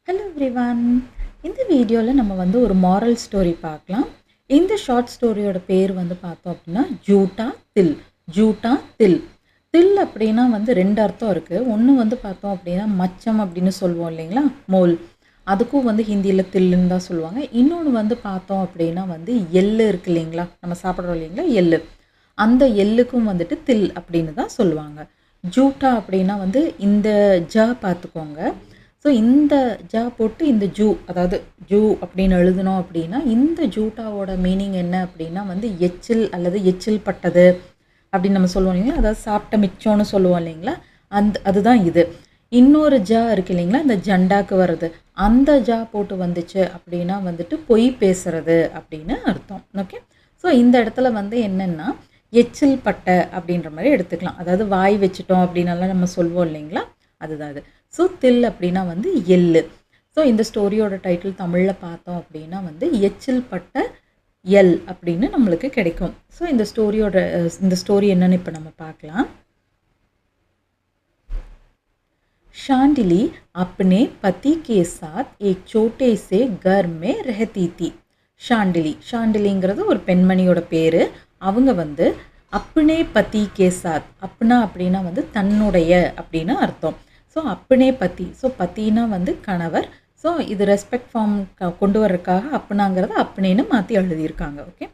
Hello everyone. இந்த வீடியோவில் நம்ம ஒரு மாரல் ஸ்டோரி பார்க்கலாம். இந்த ஷார்ட் ஸ்டோரியோட பேர் பார்த்தோம் அப்படின்னா ஜூட்டா தில். ஜூட்டா தில். தில் அப்படின்னா ரெண்டு அர்த்தம் இருக்குது. ஒன்று பார்த்தோம் அப்படின்னா மச்சம் அப்படின்னு சொல்லுவோம் இல்லைங்களா, மோல். அதுக்கும் ஹிந்தியில் தில்லுன்னு தான் சொல்லுவாங்க. இன்னொன்று பார்த்தோம் அப்படின்னா எள்ளு இருக்குது இல்லைங்களா, நம்ம சாப்பிட்றோம் இல்லைங்களா எள்ளு, அந்த எள்ளுக்கும் தில் அப்படின்னு தான் சொல்லுவாங்க. ஜூட்டா அப்படின்னா இந்த பார்த்துக்கோங்க. ஸோ இந்த ஜா போட்டு இந்த ஜூ, அதாவது ஜூ அப்படின்னு எழுதணும் அப்படின்னா இந்த ஜூட்டாவோட மீனிங் என்ன அப்படின்னா எச்சில் அல்லது எச்சில் பட்டது அப்படின்னு நம்ம சொல்லுவோம் இல்லைங்களா, அதாவது சாப்பிட்ட மிச்சம்னு சொல்லுவோம் இல்லைங்களா, அதுதான் இது. இன்னொரு ஜா இருக்கு இல்லைங்களா, இந்த ஜண்டாக்கு வர்றது, அந்த ஜா போட்டு வந்துச்சு அப்படின்னா பொய் பேசுறது அப்படின்னு அர்த்தம். ஓகே. ஸோ இந்த இடத்துல என்னென்னா எச்சில் பட்டை அப்படின்ற மாதிரி எடுத்துக்கலாம். அதாவது வாய் வச்சுட்டோம் அப்படின்னாலாம் நம்ம சொல்லுவோம் இல்லைங்களா, அதுதான் அது. ஸோ தில் அப்படின்னா எள்ளு. ஸோ இந்த ஸ்டோரியோட டைட்டில் தமிழில் பார்த்தோம் அப்படின்னா எச்சில் பட்ட எல் அப்படின்னு நம்மளுக்கு கிடைக்கும். ஸோ இந்த ஸ்டோரி என்னன்னு இப்போ நம்ம பார்க்கலாம். शांडिली अपने पति के साथ एक छोटे से घर में रहती थी. ஷாண்டிலிங்கிறது ஒரு பெண்மணியோட பேர். அவங்க அப்பனே பதி கே சாத், அப்பனா அப்படின்னா தன்னுடைய அப்படின்னு அர்த்தம். ஸோ அப்பனே பத்தி, ஸோ பத்தினா கணவர். ஸோ இது ரெஸ்பெக்ட் ஃபார்ம் கொண்டு வர்றதுக்காக அப்பனாங்கிறத அப்பனேன்னு மாற்றி எழுதியிருக்காங்க. ஓகே.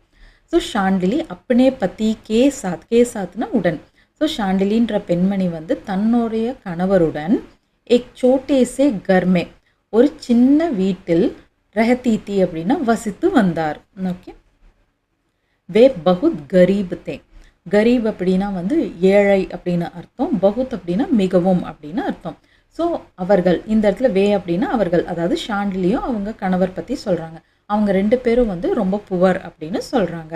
ஸோ ஷாண்டிலி அப்பனே பத்தி கே சாத், கே சாத்னா உடன். ஸோ ஷாண்டிலின்ற பெண்மணி தன்னுடைய கணவருடன் எக் சோட்டேசே கர்மே, ஒரு சின்ன வீட்டில் ரஹதீத்தி அப்படின்னா வசித்து வந்தார். ஓகே. வே பகுத் கரீப் தே. கரீப் அப்படின்னா ஏழை அப்படின்னு அர்த்தம். பகுத் அப்படின்னா மிகவும் அப்படின்னு அர்த்தம். ஸோ அவர்கள், இந்த இடத்துல வே அப்படின்னா அவர்கள், அதாவது ஷாண்டிலியும் அவங்க கணவர் பற்றி சொல்கிறாங்க. அவங்க ரெண்டு பேரும் ரொம்ப புவர் அப்படின்னு சொல்கிறாங்க.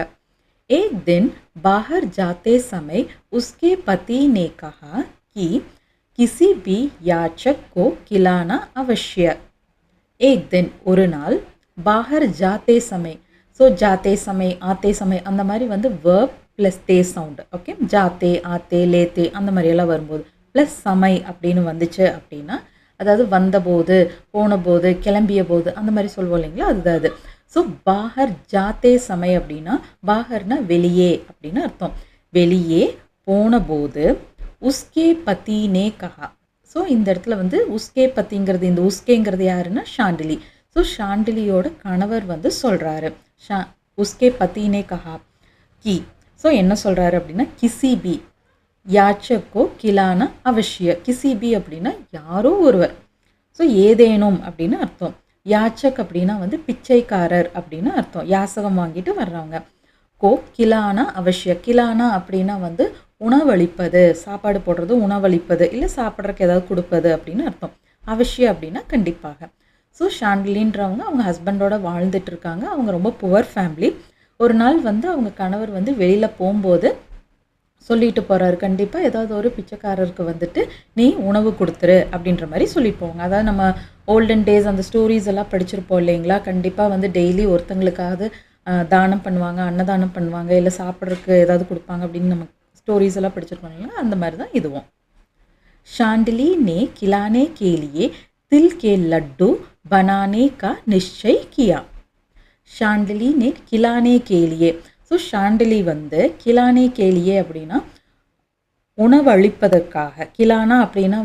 एक दिन बाहर जाते समय उसके पति ने कहा कि किसी भी याचक को खिलाना आवश्य. एक दिन, ஒரு நாள், பாஹர் ஜாத்தே சமய். ஸோ ஜாத்தே சமய் ஆத்தே சமய் அந்த மாதிரி வேர்ப் ப்ளஸ் தே சவுண்டு. ஓகே. ஜாத்தே ஆத்தே லேத்தே அந்த மாதிரியெல்லாம் வரும்போது ப்ளஸ் சமை அப்படின்னு வந்துச்சு அப்படின்னா, அதாவது வந்தபோது, போன போது, கிளம்பிய போது அந்த மாதிரி சொல்லுவோம் இல்லைங்களா, அதுதான் அது. ஸோ பாஹர் ஜாத்தே சமய் அப்படின்னா பாஹர்னா வெளியே அப்படின்னு அர்த்தம். வெளியே போன போது உஸ்கே பத்தினே கஹா. ஸோ இந்த இடத்துல உஸ்கே பத்திங்கிறது, இந்த உஸ்கேங்கிறது யாருன்னா ஷாண்டிலி. ஸோ ஷாண்டிலியோட கணவர் சொல்கிறாரு, உஸ்கே பத்தினே கஹா கி. ஸோ என்ன சொல்கிறாரு அப்படின்னா கிசிபி யாச்சக்கோ கிலான அவசிய. கிசிபி அப்படின்னா யாரோ ஒருவர். ஸோ ஏதேனும் அப்படின்னு அர்த்தம். யாச்சக் அப்படின்னா பிச்சைக்காரர் அப்படின்னு அர்த்தம். யாசகம் வாங்கிட்டு வர்றவங்க. கோ கிலானா அவசிய. கிலானா அப்படின்னா உணவளிப்பது, சாப்பாடு போடுறது, உணவளிப்பது, இல்லை சாப்பிட்றதுக்கு ஏதாவது கொடுப்பது அப்படின்னு அர்த்தம். அவசியம் அப்படின்னா கண்டிப்பாக. ஸோ ஷாண்டிலின்றவங்க அவங்க ஹஸ்பண்டோட வாழ்ந்துட்டு இருக்காங்க. அவங்க ரொம்ப புவர் ஃபேமிலி. ஒரு நாள் அவங்க கணவர் வெளியில் போகும்போது சொல்லிட்டு போகிறாரு, கண்டிப்பாக ஏதாவது ஒரு பிச்சைக்காரருக்கு நீ உணவு கொடுத்துரு அப்படின்ற மாதிரி சொல்லிட்டு போவாங்க. அதாவது நம்ம ஓல்டன் டேஸ் அந்த ஸ்டோரிஸ் எல்லாம் படிச்சிருப்போம் இல்லைங்களா, கண்டிப்பாக டெய்லி ஒருத்தங்களுக்காவது தானம் பண்ணுவாங்க, அன்னதானம் பண்ணுவாங்க, இல்லை சாப்பிட்றதுக்கு ஏதாவது கொடுப்பாங்க அப்படின்னு நம்ம ஸ்டோரிஸ் எல்லாம் படிச்சிருப்போம் இல்லைங்களா, அந்த மாதிரி தான் இதுவும். ஷாண்டிலி நே கிலானே கேலியே தில் கே லட்டு பனானே கா நிச்சய் கியா. ஷாண்டிலி நே கிலானே கேலியே. ஸோ ஷாண்டிலி கிலானே கேலியே அப்படின்னா உணவளிப்பதற்காக. கிலானா அப்படின்னா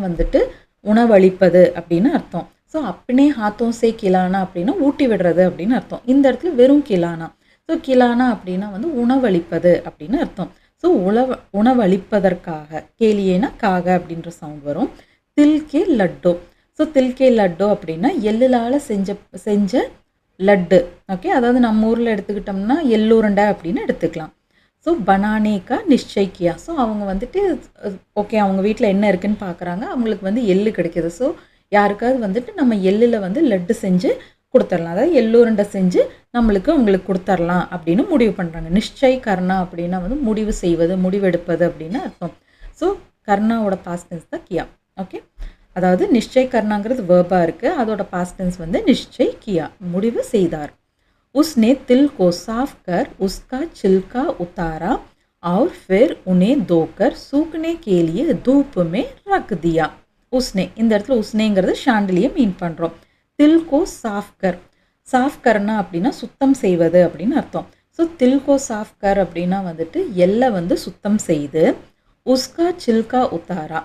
உணவளிப்பது அப்படின்னு அர்த்தம். ஸோ அப்பனே ஹாத்தோம் சே கிலானா அப்படின்னா ஊட்டி விடுறது அப்படின்னு அர்த்தம். இந்த இடத்துல வெறும் கிலானா. ஸோ கிலானா அப்படின்னா உணவளிப்பது அப்படின்னு அர்த்தம். ஸோ உணவளிப்பதற்காக, கேலியேனா காக அப்படின்ற சவுண்ட் வரும். தில்கே லட்டோ. ஸோ தில்கே லட்டோ அப்படின்னா எள்ளால் செஞ்ச லட்டு. ஓகே. அதாவது நம்ம ஊரில் எடுத்துக்கிட்டோம்னா எள்ளுருண்டை அப்படின்னு எடுத்துக்கலாம். ஸோ பனானேக்கா நிச்சய்க்கியா. ஸோ அவங்க ஓகே, அவங்க வீட்டில் என்ன இருக்குன்னு பார்க்குறாங்க. அவங்களுக்கு எள்ளு கிடைக்கிது. ஸோ யாருக்காவது நம்ம எள்ளில் லட்டு செஞ்சு கொடுத்துர்லாம், அதாவது எள்ளுருண்டை செஞ்சு அவங்களுக்கு கொடுத்துர்லாம் அப்படின்னு முடிவு பண்ணுறாங்க. நிச்சய் கர்ணா அப்படின்னா முடிவு செய்வது, முடிவெடுப்பது அப்படின்னு அர்த்தம். ஸோ கர்ணாவோட பாஸ்ட் டென்ஸ் தான் கியா. ஓகே. அதாவது நிச்சய் கர்ணாங்கிறது வேர்பாக இருக்குது, அதோட பாஸ்ட் டென்ஸ் நிச்சய் கியா, முடிவு செய்தார். उसने तिल को साफ कर उसका छिलका उतारा और फिर उन्हें धोकर सूखने के लिए धूप में रख दिया. उसने, இந்த இடத்துல உஸ்னேங்கிறது ஷாண்டிலியை மீன் பண்ணுறோம். தில் கோ சாஃப் கர். சாஃப் கர்னா அப்படின்னா சுத்தம் செய்வது அப்படின்னு அர்த்தம். ஸோ தில் கோ சாஃப் கர் அப்படின்னா வந்துட்டு எல்லை வந்து சுத்தம் செய்து. உஸ்கா சில்கா உத்தாரா.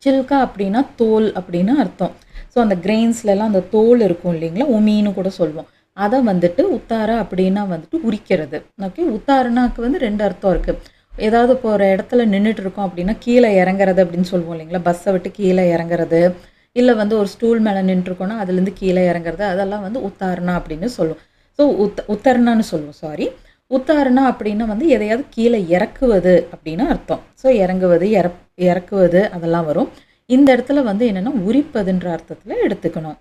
சில்கா அப்படின்னா தோல் அப்படின்னு அர்த்தம். ஸோ அந்த கிரெயின்ஸ்லலாம் அந்த தோல் இருக்கும் இல்லைங்களா, உமின்னு கூட சொல்லுவோம். அதை வந்துட்டு உத்தாரா அப்படின்னா வந்துட்டு உரிக்கிறது. ஓகே, உத்தாரனாக்கு வந்து 2 அர்த்தம் இருக்குது. ஏதாவது இப்போ ஒரு இடத்துல நின்றுட்டு இருக்கோம் அப்படின்னா கீழே இறங்குறது அப்படின்னு சொல்லுவோம் இல்லைங்களா, பஸ்ஸை விட்டு கீழே இறங்குறது, இல்லை வந்து ஒரு ஸ்டூல் மேலே நின்றுருக்கோன்னா அதுலேருந்து கீழே இறங்குறது, அதெல்லாம் வந்து உத்தாரணா அப்படின்னு சொல்லுவோம். ஸோ உத்தரணான்னு சொல்லுவோம், சாரி. உத்தாரணா அப்படின்னா வந்து எதையாவது கீழே இறக்குவது அப்படின்னு அர்த்தம். ஸோ இறங்குவது, இறக்குவது அதெல்லாம் வரும். இந்த இடத்துல வந்து என்னென்னா உரிப்பதுன்ற அர்த்தத்தில் எடுத்துக்கணும்.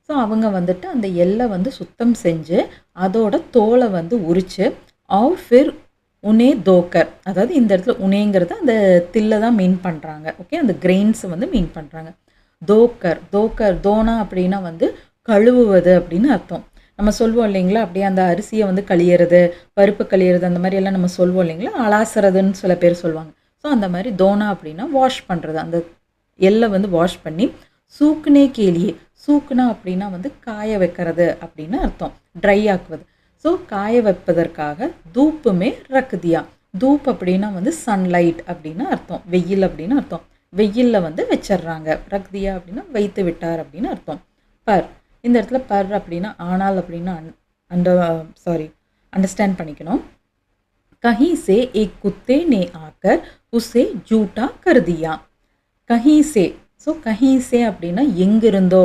ஸோ அவங்க வந்துட்டு அந்த எல்லை வந்து சுத்தம் செஞ்சு அதோட தோலை வந்து உரித்து ஆவ் ஃபிர் உனே தோக்கர், அதாவது இந்த இடத்துல உனேங்கிறது அந்த தில்லை தான் மீன் பண்ணுறாங்க. ஓகே, அந்த கிரெயின்ஸை வந்து மீன் பண்ணுறாங்க. தோக்கர், தோக்கர் தோனா அப்படின்னா வந்து கழுவுவது அப்படின்னு அர்த்தம். நம்ம சொல்லுவோம் இல்லைங்களா, அப்படியே அந்த அரிசியை வந்து கழியறது, பருப்பு கழியறது, அந்த மாதிரி எல்லாம் நம்ம சொல்லுவோம் இல்லைங்களா, அலாசுறதுன்னு சில பேர் சொல்லுவாங்க. ஸோ அந்த மாதிரி தோனா அப்படின்னா வாஷ் பண்ணுறது, அந்த எல்லை வந்து வாஷ் பண்ணி. சூக்குனே கேலியே, சூக்குனா அப்படின்னா வந்து காய வைக்கிறது அப்படின்னு அர்த்தம், ட்ரை ஆக்குவது. ஸோ காய வைப்பதற்காக தூப்புமே ரக்குதியா. தூப் அப்படின்னா வந்து சன்லைட் அப்படின்னு அர்த்தம், வெயில் அப்படின்னு அர்த்தம். வெயிலில் வந்து வச்சிடுறாங்க. ரக்தியா அப்படின்னா வைத்து விட்டார் அப்படின்னு அர்த்தம். பர், இந்த இடத்துல பர் அப்படின்னா ஆனால் அப்படின்னா அண்டர்ஸ்டாண்ட் பண்ணிக்கணும். கஹி சே ஏக் குத்தே நே ஆக்கர் உசே ஜூட்டா கர் தியா. கஹி சே, ஸோ கஹி சே அப்படின்னா எங்கிருந்தோ,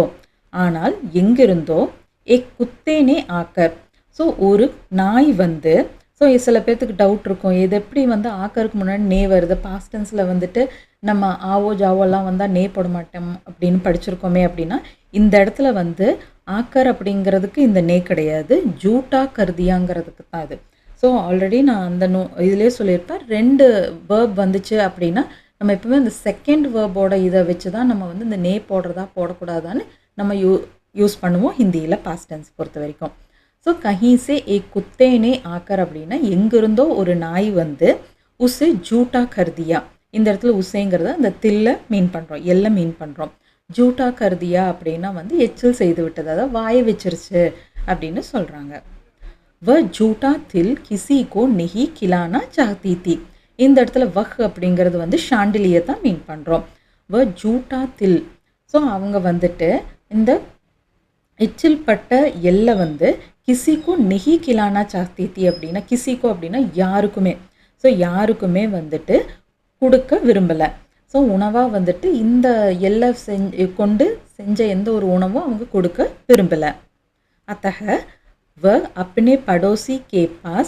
ஆனால் எங்கிருந்தோ. ஏக் குத்தே நே ஆக்கர், ஸோ ஒரு நாய் வந்து. ஸோ சில பேர்த்துக்கு டவுட் இருக்கும், இது எப்படி வந்து ஆக்கருக்கு முன்னாடி நே வருது, பாஸ்ட் டென்ஸில் வந்துட்டு நம்ம ஆவோ ஜாவோலாம் வந்தால் நே போட மாட்டோம் அப்படின்னு படிச்சிருக்கோமே அப்படின்னா, இந்த இடத்துல வந்து ஆக்கர் அப்படிங்கிறதுக்கு இந்த நே கிடையாது, ஜூட்டா கருதியாங்கிறதுக்கு தான் இது. ஸோ ஆல்ரெடி நான் அந்த இதிலே சொல்லியிருப்பேன், 2 வேர்ப் வந்துச்சு அப்படின்னா நம்ம எப்பவுமே அந்த செகண்ட் வேர்போட இதை வச்சு தான் நம்ம வந்து இந்த நே போடுறதா போடக்கூடாதான்னு நம்ம யூஸ் பண்ணுவோம் ஹிந்தியில் பாஸ்ட் டென்ஸ் பொறுத்த வரைக்கும். ஸோ கஹீசே ஏ குத்தேனே ஆக்கர் அப்படின்னா எங்கிருந்தோ ஒரு நாய் வந்து உசே ஜூட்டா கர்தியா. இந்த இடத்துல உசேங்கிறத அந்த தில்லை மீன் பண்ணுறோம், எல்லை மீன் பண்ணுறோம். ஜூட்டா கர்தியா அப்படின்னா வந்து எச்சில் செய்து விட்டது, அதாவது வாயை வச்சிருச்சு அப்படின்னு சொல்கிறாங்க. வ ஜூட்டா தில் கிசி கோ நெஹி கிலானா சாஹ்தி தி. இந்த இடத்துல வஹ் அப்படிங்கிறது வந்து ஷாண்டிலியை தான் மீன் பண்ணுறோம். வ ஜூட்டா தில், ஸோ அவங்க வந்துட்டு இந்த எச்சில் பட்ட எல்லை வந்து கிசிக்கோ நெஹி கிலானா சாஹ்தி தி அப்படின்னா, கிசிக்கோ அப்படின்னா யாருக்குமே, ஸோ யாருக்குமே வந்துட்டு கொடுக்க விரும்பலை. ஸோ உணவாக வந்துட்டு இந்த எல்லை கொண்டு செஞ்ச எந்த ஒரு உணவும் அவங்க கொடுக்க விரும்பலை. அத்தக வ अपने पड़ोसी के पास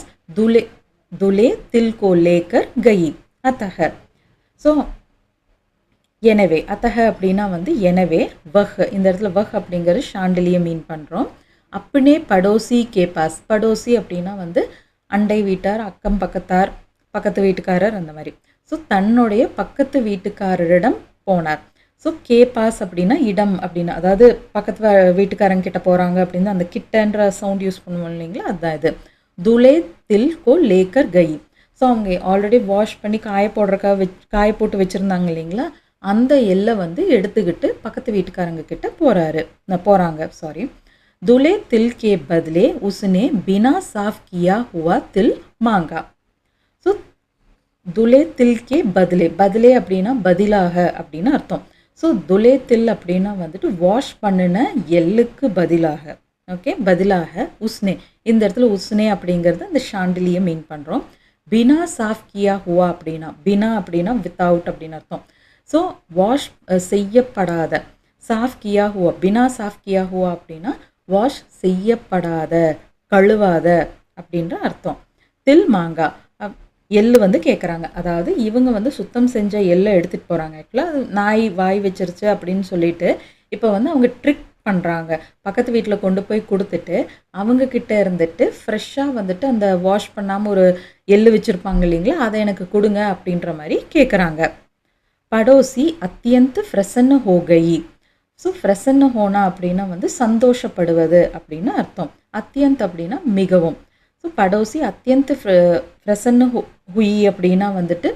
दुले तिल को लेकर गई. அத்தக, ஸோ எனவே, அத்தக அப்படின்னா வந்து எனவே. வஹ், இந்த இடத்துல வஹ் அப்படிங்கிறது ஷாண்டிலியை மீன் பண்ணுறோம். அப்பனே படோசி கே பாஸ், படோசி அப்படின்னா வந்து அண்டை வீட்டார், அக்கம் பக்கத்தார், பக்கத்து வீட்டுக்காரர் அந்த மாதிரி. ஸோ தன்னுடைய பக்கத்து வீட்டுக்காரரிடம் போனார். ஸோ கே பாஸ் அப்படின்னா இடம் அப்படின்னா, அதாவது பக்கத்து வீட்டுக்காரங்க கிட்ட போகிறாங்க அப்படின்னு அந்த கிட்டன்ற சவுண்ட் யூஸ் பண்ணுவோம் இல்லைங்களா, அதுதான் இது. துலே தில் கோ லேக்கர் கை. ஸோ அவங்க ஆல்ரெடி வாஷ் பண்ணி காய போட்டு வச்சுருந்தாங்க இல்லைங்களா, அந்த எல்லை வந்து எடுத்துக்கிட்டு பக்கத்து வீட்டுக்காரங்க கிட்ட போகிறாங்க. சாரி. துலே தில் கே பதலே உஸ்னே பினா சாஃப் கியா ஹுவா தில் மாங்கா. ஸோ துலே தில் கே பதலே, பதலே அப்படின்னா பதிலாக அப்படின்னு அர்த்தம். ஸோ துலே தில் அப்படின்னா வந்துட்டு வாஷ் பண்ணின எல்லுக்கு பதிலாக. ஓகே, பதிலாக உஸ்னே, இந்த இடத்துல உஸ்னே அப்படிங்கிறது அந்த ஷாண்டிலியை மீன் பண்ணுறோம். பினா சாஃப் கியா ஹுவா அப்படின்னா, பினா அப்படின்னா வித்தவுட் அப்படின்னு அர்த்தம். ஸோ வாஷ் செய்யப்படாத, சாஃப் கியா ஹுவா, பினா சாஃப் கியா ஹுவா அப்படின்னா வாஷ் செய்யப்படாத, கழுவாத அப்படின்ற அர்த்தம். தில் மாங்கா, எள்ளு வந்து கேட்குறாங்க, அதாவது இவங்க வந்து சுத்தம் செஞ்ச எள்ளை எடுத்துகிட்டு போகிறாங்க. ஆக்சுவலாக நாய் வாய் வச்சிருச்சு அப்படின்னு சொல்லிட்டு இப்போ வந்து அவங்க ட்ரிக் பண்ணுறாங்க. பக்கத்து வீட்டில் கொண்டு போய் கொடுத்துட்டு அவங்கக்கிட்ட இருந்துட்டு ஃப்ரெஷ்ஷாக வந்துட்டு அந்த வாஷ் பண்ணாமல் ஒரு எள்ளு வச்சுருப்பாங்க இல்லைங்களா, அதை எனக்கு கொடுங்க அப்படின்ற மாதிரி கேட்குறாங்க. படோசி அத்தியந்த் ஃப்ரெசன்னு ஹோகி. ஸோ ஃப்ரெசன்னு ஹோனா அப்படின்னா வந்து சந்தோஷப்படுவது அப்படின்னு அர்த்தம். அத்தியந்த் அப்படின்னா மிகவும். ஸோ படோசி அத்தியந்த் ஃப்ரெசன்னு ஹுயி அப்படின்னா வந்துட்டு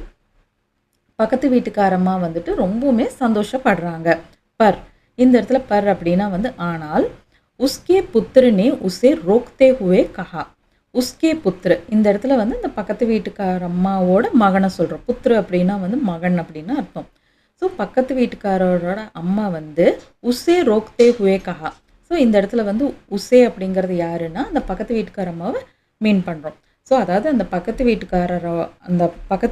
பக்கத்து வீட்டுக்காரமாக வந்துட்டு ரொம்பவுமே சந்தோஷப்படுறாங்க. பர், இந்த இடத்துல பர் அப்படின்னா வந்து ஆனால், உஸ்கே புத்திர நே உசே ரோக்தே ஹுவே கஹா. உஸ்கே புத்திர இந்த இடத்துல வந்து இந்த பக்கத்து வீட்டுக்கார அம்மாவோட மகனை சொல்கிறோம். புத்திர அப்படின்னா வந்து மகன் அப்படின்னு அர்த்தம். ஸோ பக்கத்து வீட்டுக்காரரோட அம்மா வந்து உசே ரோக்தே ஹுவே கஹா. ஸோ இந்த இடத்துல வந்து உசே அப்படிங்கிறது யாருன்னா அந்த பக்கத்து வீட்டுக்கார அம்மாவை மீன் பண்ணுறோம். ஸோ அதாவது அந்த பக்கத்து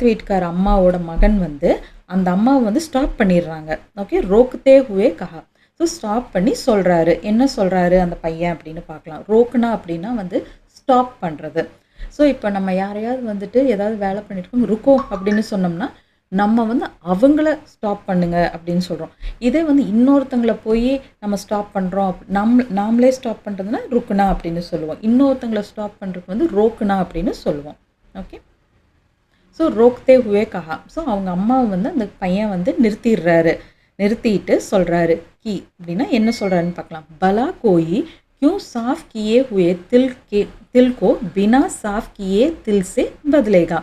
வீட்டுக்கார அம்மாவோட மகன் வந்து அந்த அம்மாவை வந்து ஸ்டாப் பண்ணிடுறாங்க. ஓகே, ரோக்தே ஹுவே கஹா. ஸோ ஸ்டாப் பண்ணி சொல்கிறாரு. என்ன சொல்கிறாரு அந்த பையன் அப்படின்னு பார்க்கலாம். ரோக்குனா அப்படின்னா வந்து ஸ்டாப் பண்ணுறது. ஸோ இப்போ நம்ம யாரையாவது வந்துட்டு ஏதாவது வேலை பண்ணியிருக்கோம், ருக்கோ அப்படின்னு சொன்னோம்னா நம்ம வந்து அவங்கள ஸ்டாப் பண்ணுங்க அப்படின்னு சொல்கிறோம். இதே வந்து இன்னொருத்தங்களை போய் நம்ம ஸ்டாப் பண்ணுறோம், நாமளே ஸ்டாப் பண்ணுறதுனா ருக்குனா அப்படின்னு சொல்லுவோம். இன்னொருத்தங்களை ஸ்டாப் பண்ணுறதுக்கு வந்து ரோக்குனா அப்படின்னு சொல்லுவோம். ஓகே, ஸோ ரோக்தே ஹுவே கஹா. ஸோ அவங்க அம்மாவை வந்து அந்த பையன் வந்து நிறுத்திட்டு சொல்கிறாரு. கி அப்படின்னா என்ன சொல்கிறாருன்னு பார்க்கலாம். பலா கோயி क्यों साफ किए हुए तिल को बिना साफ किए तिल से बदलेगा.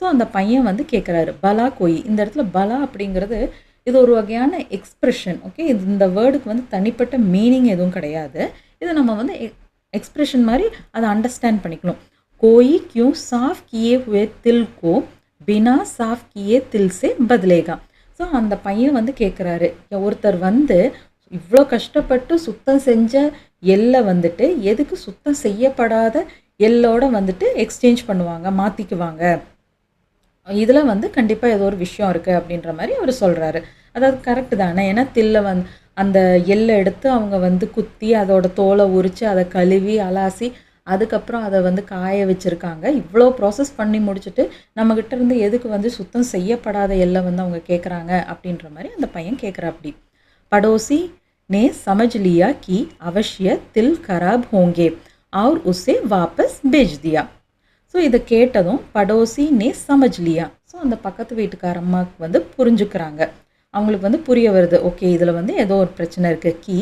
ஸோ அந்த பையன் வந்து கேட்குறாரு பலா கோயி. இந்த இடத்துல பலா அப்படிங்கிறது இது ஒரு வகையான எக்ஸ்ப்ரெஷன். ஓகே, இந்த வேர்டுக்கு வந்து தனிப்பட்ட மீனிங் எதுவும் கிடையாது. இதை நம்ம வந்து எக்ஸ்ப்ரெஷன் மாதிரி அதை அண்டர்ஸ்டாண்ட் பண்ணிக்கணும். கோயி क्यों साफ किए हुए तिल को बिना साफ किए तिल से बदलेगा. ஸோ அந்த பையன் வந்து கேட்குறாரு, ஒருத்தர் வந்து இவ்வளோ கஷ்டப்பட்டு சுத்தம் செஞ்ச எல்லை வந்துட்டு எதுக்கு சுத்தம் செய்யப்படாத எல்லோட வந்துட்டு எக்ஸ்சேஞ்ச் பண்ணுவாங்க, மாற்றிக்குவாங்க. இதில் வந்து கண்டிப்பாக ஏதோ ஒரு விஷயம் இருக்குது அப்படின்ற மாதிரி அவர் சொல்கிறாரு. அதாவது கரெக்டு தானே. ஏன்னா தில்லை அந்த எல்லை எடுத்து அவங்க வந்து குத்தி அதோட தோலை உரித்து அதை கழுவி அலாசி அதுக்கப்புறம் அதை வந்து காய வச்சுருக்காங்க. இவ்வளோ ப்ராசஸ் பண்ணி முடிச்சுட்டு நம்மக்கிட்ட இருந்து எதுக்கு வந்து சுத்தம் செய்யப்படாத எல்லை வந்து அவங்க கேட்குறாங்க அப்படின்ற மாதிரி அந்த பையன் கேட்குறாப்படி. पड़ोसी ने समझ लिया कि अवश्य तिल खराब होंगे और उसे वापस भेज दिया. ஸோ இதை கேட்டதும் படோசி நே சமஜ் லியா. ஸோ அந்த பக்கத்து வீட்டுக்கார அம்மாவுக்கு வந்து புரிஞ்சுக்கிறாங்க. அவங்களுக்கு வந்து புரிய வருது, ஓகே இதில் வந்து ஏதோ ஒரு பிரச்சனை இருக்குது. கி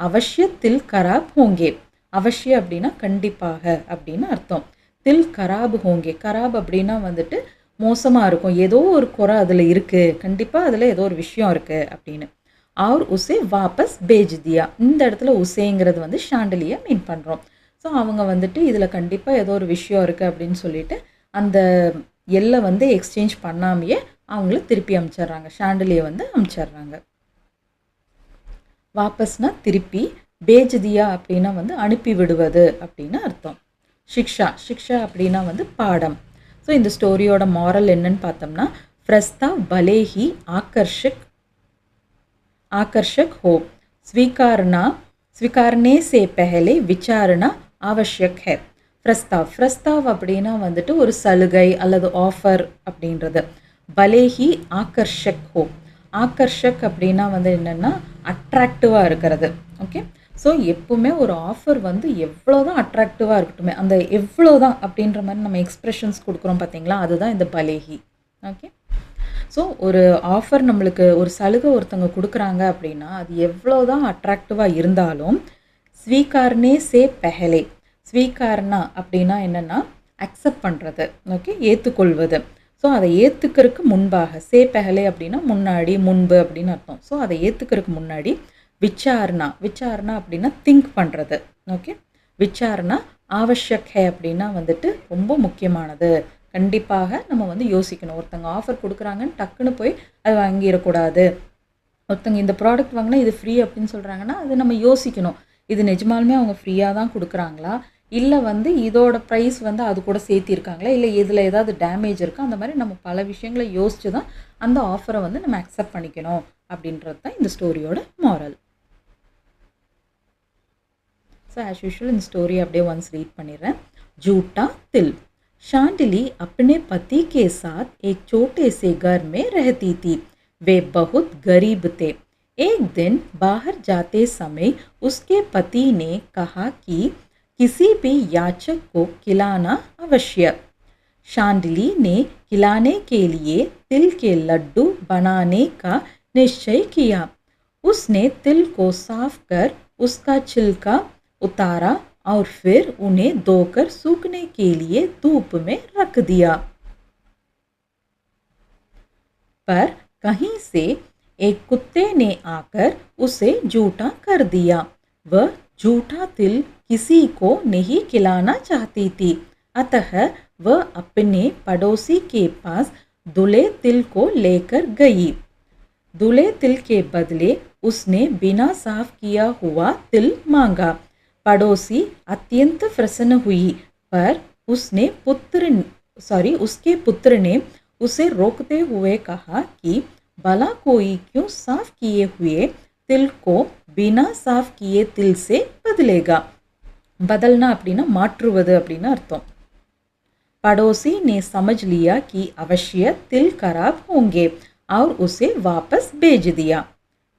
அவசிய தில் கராப் ஹோங்கே. அவசியம் அப்படின்னா கண்டிப்பாக அப்படின்னு அர்த்தம். தில் கராப் ஹோங்கே. கராப் அப்படின்னா வந்துட்டு மோசமாக இருக்கும், ஏதோ ஒரு குறை அதில் இருக்குது, கண்டிப்பாக அதில் ஏதோ ஒரு விஷயம் இருக்குது அப்படின்னு. और उसे वापस भेज दिया. இந்த இடத்துல உசேங்கிறது வந்து ஷாண்டலியை மீன் பண்ணுறோம். ஸோ அவங்க வந்துட்டு இதில் கண்டிப்பாக ஏதோ ஒரு விஷயம் இருக்குது அப்படின்னு சொல்லிட்டு அந்த எல்லை வந்து எக்ஸ்சேஞ்ச் பண்ணாமையே அவங்கள திருப்பி அனுப்பிச்சிட்றாங்க, ஷாண்டலியை வந்து அனுப்பிச்சிட்றாங்க. வாபஸ்னா திருப்பி, பேஜ்தியா அப்படின்னா வந்து அனுப்பி விடுவது அப்படின்னு அர்த்தம். சிக்ஷா அப்படின்னா வந்து பாடம். ஸோ இந்த ஸ்டோரியோட மாரல் என்னன்னு பார்த்தோம்னா, प्रस्ताव भले ही आकर्षक हो, स्वीकारने से पहले विचारणा आवश्यक है. प्रस्ताव அப்படின்னா வந்துட்டு ஒரு சலுகை அல்லது ஆஃபர் அப்படின்றது. பலேஹி ஆகர்ஷக் ஹோ. ஆகர்ஷக் அப்படின்னா வந்து என்னென்னா அட்ராக்டிவாக இருக்கிறது. ஓகே, ஸோ எப்பவுமே ஒரு ஆஃபர் வந்து எவ்வளோதான் அட்ராக்டிவாக இருக்கட்டுமே, அந்த எவ்வளோதான் அப்படின்ற மாதிரி நம்ம எக்ஸ்ப்ரெஷன்ஸ் கொடுக்குறோம் பார்த்தீங்களா, அதுதான் இந்த பலேஹி. ஓகே, ஸோ ஒரு ஆஃபர் நம்மளுக்கு ஒரு சலுகை ஒருத்தவங்க கொடுக்குறாங்க அப்படின்னா அது எவ்வளோ தான் அட்ராக்டிவாக இருந்தாலும் ஸ்வீகார்னே சே பெஹலே. ஸ்வீகார்னா அப்படின்னா என்னென்னா அக்செப்ட் பண்ணுறது. ஓகே, ஏற்றுக்கொள்வது. ஸோ அதை ஏற்றுக்கிறதுக்கு முன்பாக, சே பெஹலே அப்படின்னா முன்னாடி, முன்பு அப்படின்னு அர்த்தம். ஸோ அதை ஏற்றுக்கிறதுக்கு முன்னாடி விசாரணா அப்படின்னா திங்க் பண்ணுறது. ஓகே, விசாரணா ஆவஷ்யக் ஹே அப்படின்னா வந்துட்டு ரொம்ப முக்கியமானது, கண்டிப்பாக நம்ம வந்து யோசிக்கணும். ஒருத்தங்க ஆஃபர் கொடுக்குறாங்கன்னு டக்குன்னு போய் அது வாங்கிடக்கூடாது. ஒருத்தங்க இந்த ப்ராடக்ட் வாங்கினா இது ஃப்ரீ அப்படின்னு சொல்கிறாங்கன்னா அது நம்ம யோசிக்கணும், இது நிஜமாலுமே அவங்க ஃப்ரீயாக தான் கொடுக்குறாங்களா, இல்லை வந்து இதோட ப்ரைஸ் வந்து அது கூட சேர்த்திருக்காங்களா, இல்லை இதில் ஏதாவது டேமேஜ் இருக்கா, அந்த மாதிரி நம்ம பல விஷயங்களை யோசித்து தான் அந்த ஆஃபரை வந்து நம்ம அக்செப்ட் பண்ணிக்கணும் அப்படின்றது தான் இந்த ஸ்டோரியோட மாரல். ஸோ ஆஸ் யூஷுவல் இந்த ஸ்டோரி அப்படியே ஒன்ஸ் ரீட் பண்ணிடுறேன். ஜூட்டா தில். शांडिली अपने पति के साथ एक छोटे से घर में रहती थी. वे बहुत गरीब थे. एक दिन बाहर जाते समय उसके पति ने कहा कि किसी भी याचक को खिलाना आवश्य. शांडिली ने खिलाने के लिए तिल के लड्डू बनाने का निश्चय किया. उसने तिल को साफ कर उसका छिलका उतारा और फिर उन्हें धोकर सूखने के लिए धूप में रख दिया. पर कहीं से एक कुत्ते ने आकर उसे झूठा कर दिया। वह झूठा तिल किसी को नहीं खिलाना चाहती थी, अतः वह अपने पड़ोसी के पास धुले तिल को लेकर गई। धुले तिल के बदले उसने बिना साफ किया हुआ तिल मांगा। पड़ोसी अत्यंत प्रसन्न हुई, पर उसके पुत्र ने उसे रोकते हुए कहा कि भला कोई क्यों साफ किए हुए तिल को बिना साफ किए तिल से बदलेगा। बदलना அப்படின்னா மாற்றுவது அப்படின்னு அர்த்தம். पड़ोसी ने समझ लिया कि अवश्य तिल खराब होंगे और उसे वापस भेज दिया.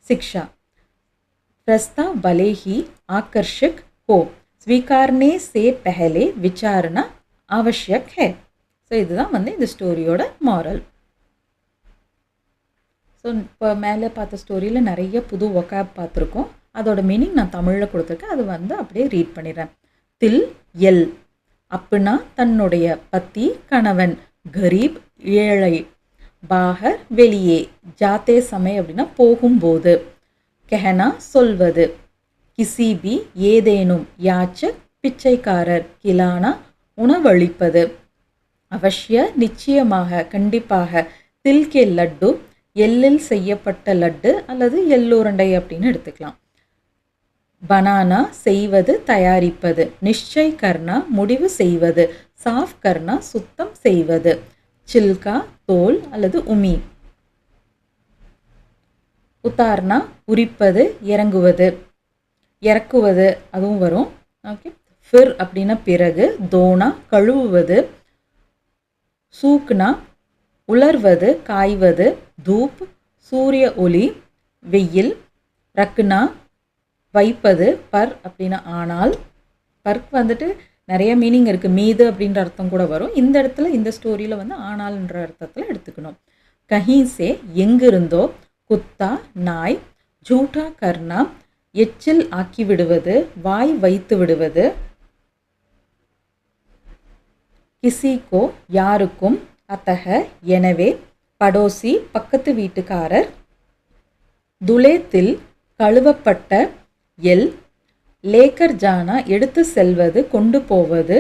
शिक्षा. प्रस्ताव भले ही आकर्षक हो, स्वीकारने से पहले विचारना आवश्यक है. ஸோ இதுதான் வந்து இந்த ஸ்டோரியோட மாரல். ஸோ இப்போ மேலே பார்த்த ஸ்டோரியில் நிறைய புது ஒக்காப் பார்த்துருக்கோம். அதோட மீனிங் நான் தமிழில் கொடுத்துருக்கேன். அது வந்து அப்படியே ரீட் பண்ணிடுறேன். தில் எல் அப்படின்னா தன்னுடைய பத்தி கணவன், கரீப் ஏழை, பாகர் வெளியே, ஜாத்தே சமய அப்படின்னா போகும்போது, கெஹனா சொல்வது, கிசிபி ஏதேனும், யாச்சக் பிச்சைக்காரர், கிலானா உணவளிப்பது, அவசிய நிச்சயமாக கண்டிப்பாக, தில்கே லட்டு எள்ளில் செய்யப்பட்ட லட்டு அல்லது எள்ளுருண்டை அப்படின்னு எடுத்துக்கலாம். பனானா செய்வது தயாரிப்பது, நிச்சய் கர்னா முடிவு செய்வது, சாஃப் கர்னா சுத்தம் செய்வது, சில்கா தோல் அல்லது உமி, உத்தார்னா உரிப்பது இறங்குவது இறக்குவது அதுவும் வரும். ஓகே. ஃபிர் அப்படின்னா பிறகு, தோனா கழுவுவது, சூக்னா உலர்வது காய்வது, தூப் சூரிய ஒளி வெயில், ரக்னா வைப்பது, பர் அப்படின்னா ஆனால், பர்க் வந்துட்டு நிறைய மீனிங் இருக்குது. மீது அப்படின்ற அர்த்தம் கூட வரும். இந்த இடத்துல இந்த ஸ்டோரியில் வந்து ஆனால்ன்ற அர்த்தத்தில் எடுத்துக்கணும். கஹீசே எங்கிருந்தோ, குத்தா நாய், ஜூட்டா கர்னா எச்சில் ஆக்கி விடுவது, வாய் வைத்து விடுவது, கிசிக்கோ யாருக்கும், அத்தக எனவே, படோசி பக்கத்து வீட்டுக்காரர், துலேத்தில் கழுவப்பட்ட எல், லேக்கர் ஜானா எடுத்து செல்வது கொண்டு போவது,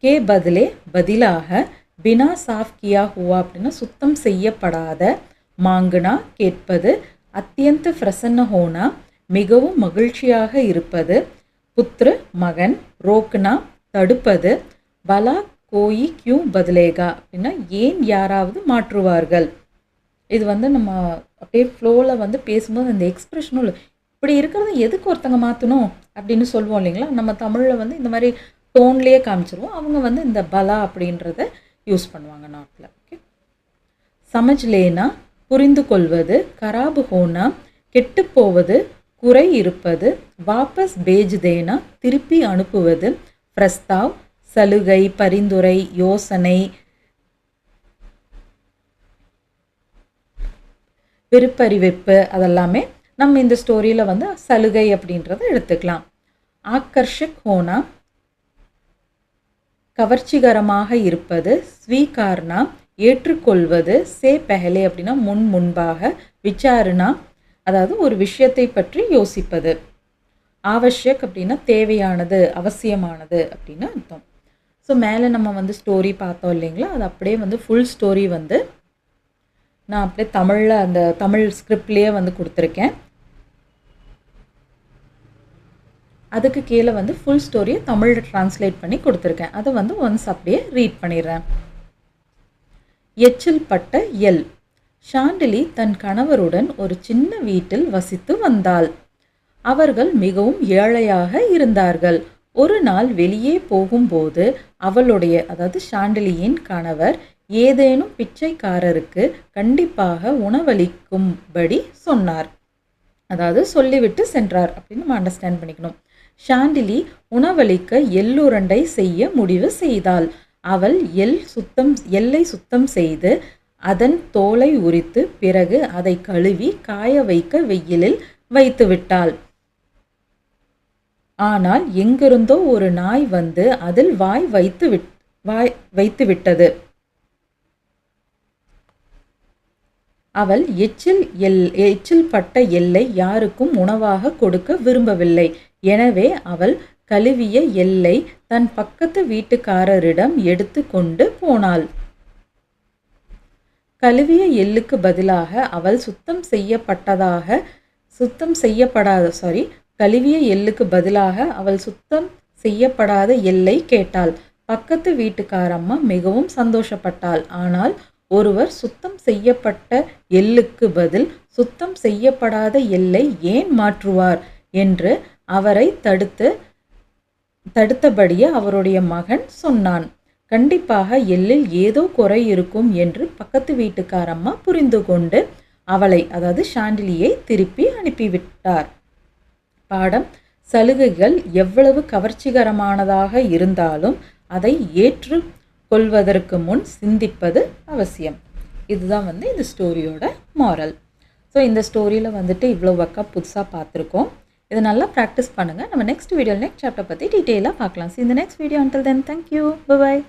கே பதிலே பதிலாக, பினா சாஃப் கியா ஹுவா அப்படின்னா சுத்தம் செய்யப்படாத, மாங்குனா கேட்பது, அத்தியந்த பிரசன்ன ஹோனா மிகவும் மகிழ்ச்சியாக இருப்பது, புத்ரு மகன், ரோக்னா தடுப்பது, பலா கோயி கியூ பதிலேகா அப்படின்னா ஏன் யாராவது மாற்றுவார்கள். இது வந்து நம்ம அப்படியே ஃப்ளோவில் வந்து பேசும்போது அந்த எக்ஸ்பிரஷனும் இப்படி இருக்கிறத எதுக்கு ஒருத்தங்க மாற்றணும் அப்படின்னு சொல்லுவோம் இல்லைங்களா. நம்ம தமிழில் வந்து இந்த மாதிரி டோன்லேயே காமிச்சிருவோம். அவங்க வந்து இந்த பலா அப்படின்றத யூஸ் பண்ணுவாங்க நாட்டில். ஓகே. சமஜ்லேனா புரிந்து கொள்வது, கராபு ஹோனா கெட்டு போவது, குறை இருப்பது, வாபஸ் பேஜ் தேனா திருப்பி அனுப்புவது, பிரஸ்தாவ் சலுகை, பரிந்துரை, யோசனை, விருப்பறிவிப்பு அதெல்லாமே நம்ம இந்த ஸ்டோரியில் வந்து சலுகை அப்படின்றத எடுத்துக்கலாம். ஆக்கர்ஷக் ஹோனா கவர்ச்சிகரமாக இருப்பது, ஸ்வீகார்னா ஏற்றுக்கொள்வது, சே பெஹலே அப்படின்னா முன்பாக, விசாரணா அதாவது ஒரு விஷயத்தை பற்றி யோசிப்பது, ஆவஷ்யக் அப்படின்னா தேவையானது அவசியமானது அப்படின்னு அர்த்தம். ஸோ மேலே நம்ம வந்து ஸ்டோரி பார்த்தோம் இல்லைங்களா, அது அப்படியே வந்து ஃபுல் ஸ்டோரி வந்து நான் அப்படியே தமிழில் அந்த தமிழ் ஸ்கிரிப்ட்லேயே வந்து கொடுத்துருக்கேன். அதுக்கு கீழே வந்து ஃபுல் ஸ்டோரியை தமிழில் ட்ரான்ஸ்லேட் பண்ணி கொடுத்துருக்கேன். அதை வந்து ஒன்ஸ் அப்படியே ரீட் பண்ணிடுறேன். எச்சில் பட்ட எல். சாண்டிலி தன் கணவருடன் ஒரு சின்ன வீட்டில் வசித்து வந்தாள். அவர்கள் மிகவும் ஏழையாக இருந்தார்கள். ஒரு நாள் வெளியே போகும்போது அவளுடைய அதாவது சாண்டிலியின் கணவர் ஏதேனும் பிச்சைக்காரருக்கு கண்டிப்பாக உணவளிக்கும்படி சொன்னார். அதாவது சொல்லிவிட்டு சென்றார் அப்படின்னு நம்ம அண்டர்ஸ்டாண்ட் பண்ணிக்கணும். சாண்டிலி உணவளிக்க எள்ளுருண்டை செய்ய முடிவு செய்தாள். அவள் எல்லை சுத்தம் செய்து அதன் தோலை உரித்து பிறகு அதை கழுவி காய வைக்க வெயிலில் வைத்து விட்டாள். ஆனால் எங்கிருந்தோ ஒரு நாய் வந்து அதில் வாய் வைத்து விட்டது. அவள் எச்சில் பட்ட எல்லை யாருக்கும் உணவாக கொடுக்க விரும்பவில்லை. எனவே அவள் கழுவிய எல்லை தன் பக்கத்து வீட்டுக்காரரிடம் எடுத்து கொண்டு போனாள். கழுவிய எள்ளுக்கு பதிலாக அவள் கழுவிய எள்ளுக்கு பதிலாக அவள் சுத்தம் செய்யப்படாத எள்ளை கேட்டாள். பக்கத்து வீட்டுக்காரம்மா மிகவும் சந்தோஷப்பட்டாள். ஆனால் ஒருவர் சுத்தம் செய்யப்பட்ட எள்ளுக்கு பதில் சுத்தம் செய்யப்படாத எள்ளை ஏன் மாற்றுவார் என்று அவரை தடுத்தபடியே அவருடைய மகன் சொன்னான். கண்டிப்பாக எள்ளில் ஏதோ குறை இருக்கும் என்று பக்கத்து வீட்டுக்காரம்மா புரிந்து கொண்டு அவளை, அதாவது சாண்டிலியை திருப்பி அனுப்பிவிட்டார். பாடம்: சலுகைகள் எவ்வளவு கவர்ச்சிகரமானதாக இருந்தாலும் அதை ஏற்று கொள்வதற்கு முன் சிந்திப்பது அவசியம். இதுதான் இந்த ஸ்டோரியோட மாரல். ஸோ இந்த ஸ்டோரியில் இவ்வளோ ஒர்க்காக புதுசாக பார்த்துருக்கோம். இதை நல்லா ப்ராக்டிஸ் பண்ணுங்கள். நம்ம நெக்ஸ்ட் வீடியோவில் நெக்ஸ்ட் சாப்டர் பற்றி டீட்டெயிலாக பார்க்கலாம். See you in the next video. Until then, thank you. Bye bye.